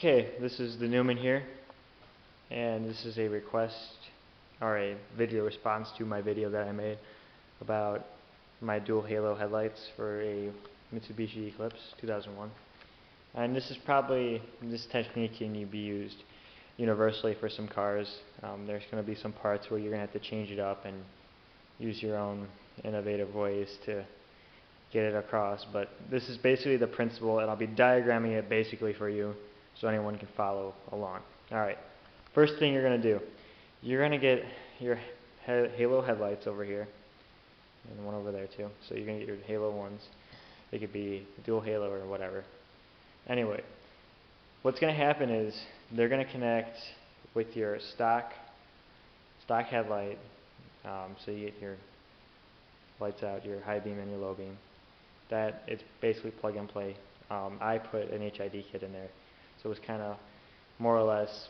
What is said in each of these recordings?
Okay, this is the Newman here, and this is a request or a video response to my video that I made about my dual halo headlights for a Mitsubishi Eclipse 2001. And this technique can be used universally for some cars. There's going to be some parts where you're going to have to change it up and use your own innovative ways to get it across, but this is basically the principle, and I'll be diagramming it basically for you so anyone can follow along. Alright, first thing you're going to do, you're going to get your halo headlights over here, and one over there too, so you're going to get your halo ones. They could be dual halo or whatever. Anyway, what's going to happen is they're going to connect with your stock headlight, so you get your lights out, your high beam and your low beam. That it's basically plug and play. I put an HID kit in there, so it was kind of more or less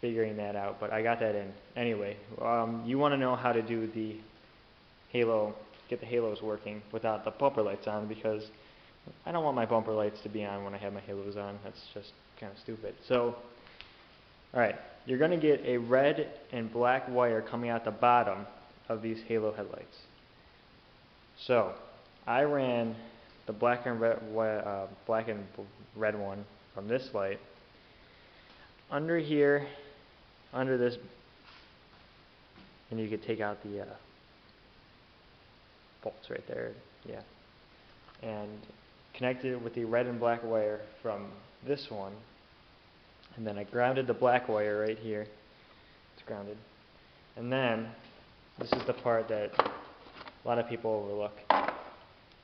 figuring that out, but I got that in. Anyway, you want to know how to do the halo, get the halos working without the bumper lights on, because I don't want my bumper lights to be on when I have my halos on. That's just kind of stupid. So, alright, you're going to get a red and black wire coming out the bottom of these halo headlights. So, I ran the black and red one from this light under here, under this, and you could take out the bolts right there, yeah, and connected it with the red and black wire from this one, and then I grounded the black wire right here. It's grounded, and then this is the part that a lot of people overlook.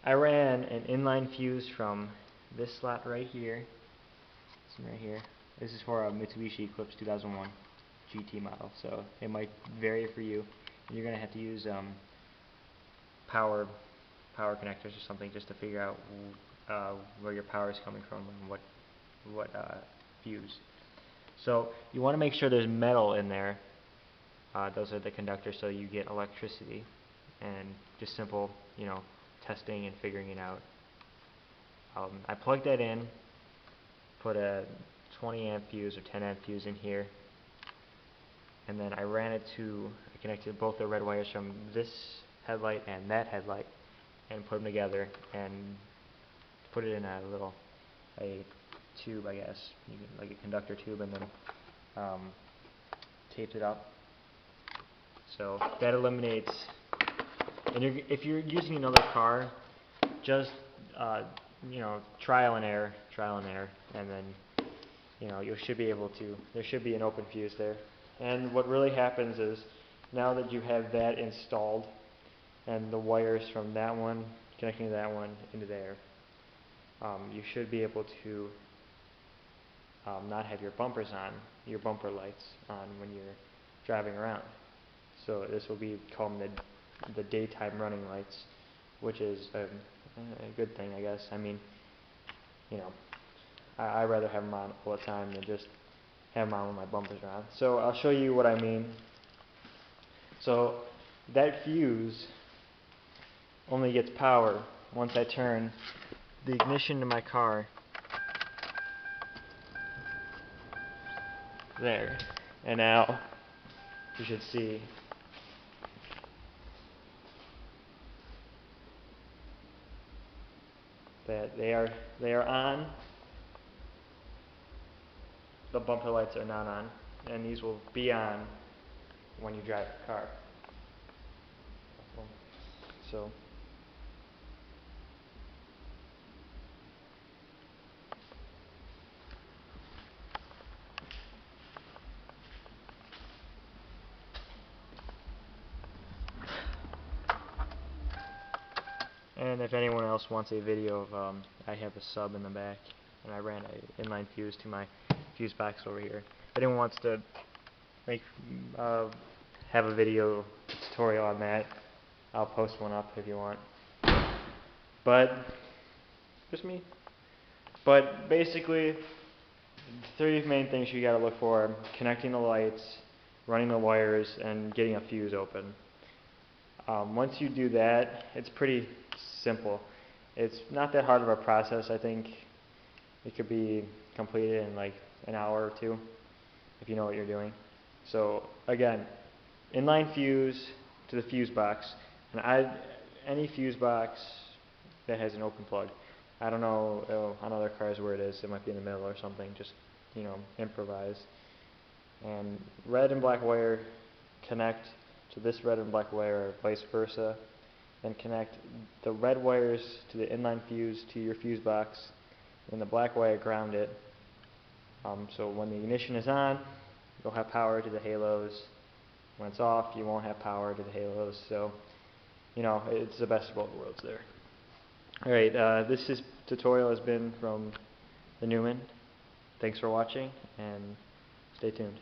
I ran an inline fuse from this slot right here. This one right here. This is for a Mitsubishi Eclipse 2001 GT model, so it might vary for you. You're going to have to use power connectors or something just to figure out where your power is coming from and what fuse. So you want to make sure there's metal in there. Those are the conductors, so you get electricity, and just simple, testing and figuring it out. I plugged that in, put a 20 amp fuse or 10 amp fuse in here, and then I connected both the red wires from this headlight and that headlight, and put them together and put it in a tube, I guess, like a conductor tube, and then taped it up. So that eliminates. And if you're using another car, just trial and error, and then you should be able to. There should be an open fuse there. And what really happens is, now that you have that installed, and the wires from that one connecting to that one into there, you should be able to not have your bumpers on, your bumper lights on when you're driving around. So this will be called the daytime running lights, which is a good thing, I guess. I mean, I'd rather have them on all the time than just have them on when my bumpers are on. So I'll show you what I mean. So that fuse only gets power once I turn the ignition to my car there. And now you should see that they are on. The bumper lights are not on, and these will be on when you drive the car. So and if anyone else wants a video of, I have a sub in the back, and I ran an inline fuse to my fuse box over here. If anyone wants to have a video tutorial on that, I'll post one up if you want. But just me. But basically, three main things you got to look for: connecting the lights, running the wires, and getting a fuse open. Once you do that, it's pretty simple. It's not that hard of a process. I think It could be completed in like an hour or two if you know what you're doing. So again, inline fuse to the fuse box, and any fuse box that has an open plug. I don't know on other cars where it is. It might be in the middle or something. Just improvise. And red and black wire connect to this red and black wire, or vice versa. Then connect the red wires to the inline fuse to your fuse box, and the black wire ground it. So when the ignition is on, you'll have power to the halos. When it's off, you won't have power to the halos. So, it's the best of both worlds there. Alright, this tutorial has been from the Newman. Thanks for watching, and stay tuned.